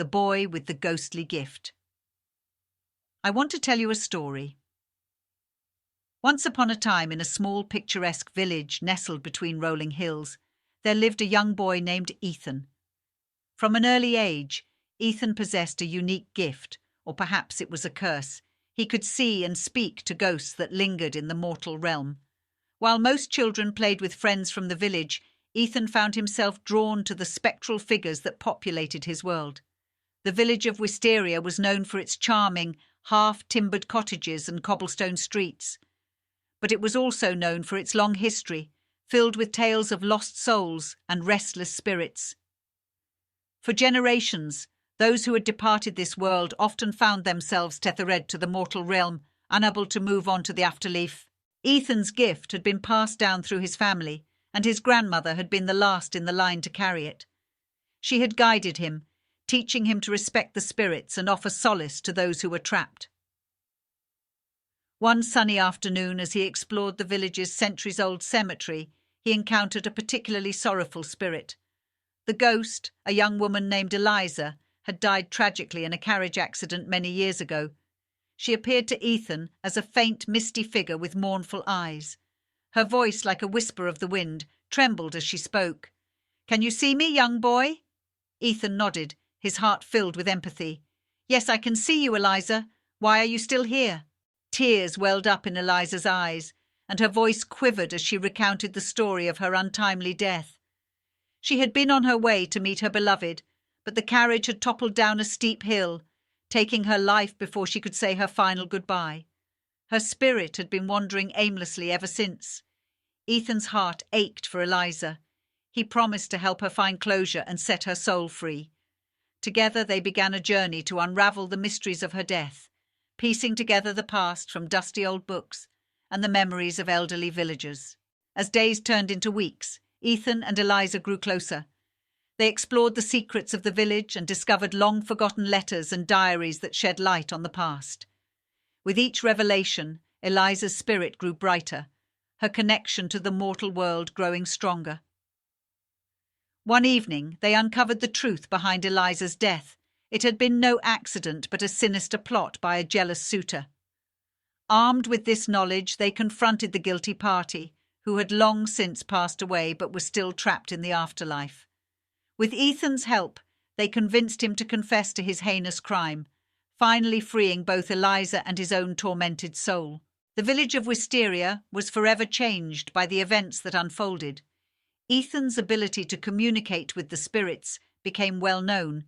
boy with the ghostly gift. I want to tell you a story. Once upon a time, in a small picturesque village nestled between rolling hills, there lived a young boy named Ethan. From an early age, Ethan possessed a unique gift, or perhaps it was a curse. He could see and speak to ghosts that lingered in the mortal realm. While most children played with friends from the village, Ethan found himself drawn to the spectral figures that populated his world. The village of Wisteria was known for its charming, half-timbered cottages and cobblestone streets. But it was also known for its long history, filled with tales of lost souls and restless spirits. For generations, those who had departed this world often found themselves tethered to the mortal realm, unable to move on to the afterlife. Ethan's gift had been passed down through his family, and his grandmother had been the last in the line to carry it. She had guided him, teaching him to respect the spirits and offer solace to those who were trapped. One sunny afternoon, as he explored the village's centuries-old cemetery, he encountered a particularly sorrowful spirit. The ghost, a young woman named Eliza, had died tragically in a carriage accident many years ago. She appeared to Ethan as a faint, misty figure with mournful eyes. Her voice, like a whisper of the wind, trembled as she spoke. "Can you see me, young boy?" Ethan nodded, his heart filled with empathy. "Yes, I can see you, Eliza. Why are you still here?" Tears welled up in Eliza's eyes, and her voice quivered as she recounted the story of her untimely death. She had been on her way to meet her beloved, but the carriage had toppled down a steep hill, taking her life before she could say her final goodbye. Her spirit had been wandering aimlessly ever since. Ethan's heart ached for Eliza. He promised to help her find closure and set her soul free. Together they began a journey to unravel the mysteries of her death, piecing together the past from dusty old books and the memories of elderly villagers. As days turned into weeks, Ethan and Eliza grew closer. They explored the secrets of the village and discovered long-forgotten letters and diaries that shed light on the past. With each revelation, Eliza's spirit grew brighter, her connection to the mortal world growing stronger. One evening, they uncovered the truth behind Eliza's death. It had been no accident, but a sinister plot by a jealous suitor. Armed with this knowledge, they confronted the guilty party, who had long since passed away but was still trapped in the afterlife. With Ethan's help, they convinced him to confess to his heinous crime, finally freeing both Eliza and his own tormented soul. The village of Wisteria was forever changed by the events that unfolded. Ethan's ability to communicate with the spirits became well known,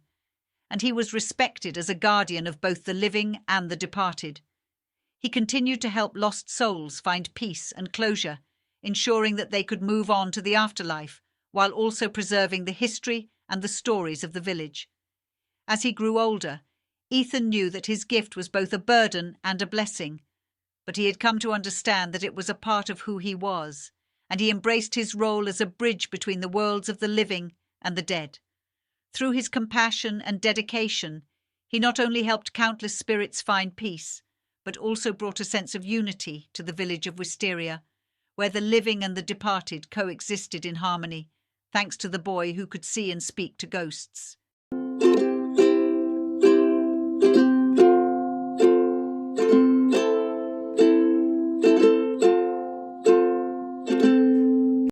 and he was respected as a guardian of both the living and the departed. He continued to help lost souls find peace and closure, ensuring that they could move on to the afterlife, while also preserving the history and the stories of the village. As he grew older, Ethan knew that his gift was both a burden and a blessing, but he had come to understand that it was a part of who he was, and he embraced his role as a bridge between the worlds of the living and the dead. Through his compassion and dedication, he not only helped countless spirits find peace, but also brought a sense of unity to the village of Wisteria, where the living and the departed coexisted in harmony, thanks to the boy who could see and speak to ghosts.